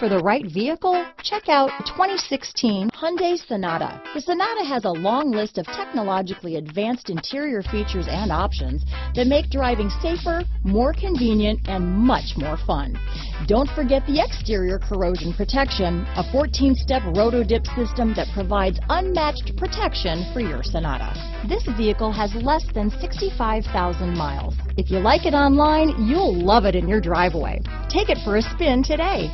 for the right vehicle? Check out 2016 Hyundai Sonata. The Sonata has a long list of technologically advanced interior features and options that make driving safer, more convenient, and much more fun. Don't forget the exterior corrosion protection, a 14-step roto-dip system that provides unmatched protection for your Sonata. This vehicle has less than 65,000 miles. If you like it online, you'll love it in your driveway. Take it for a spin today.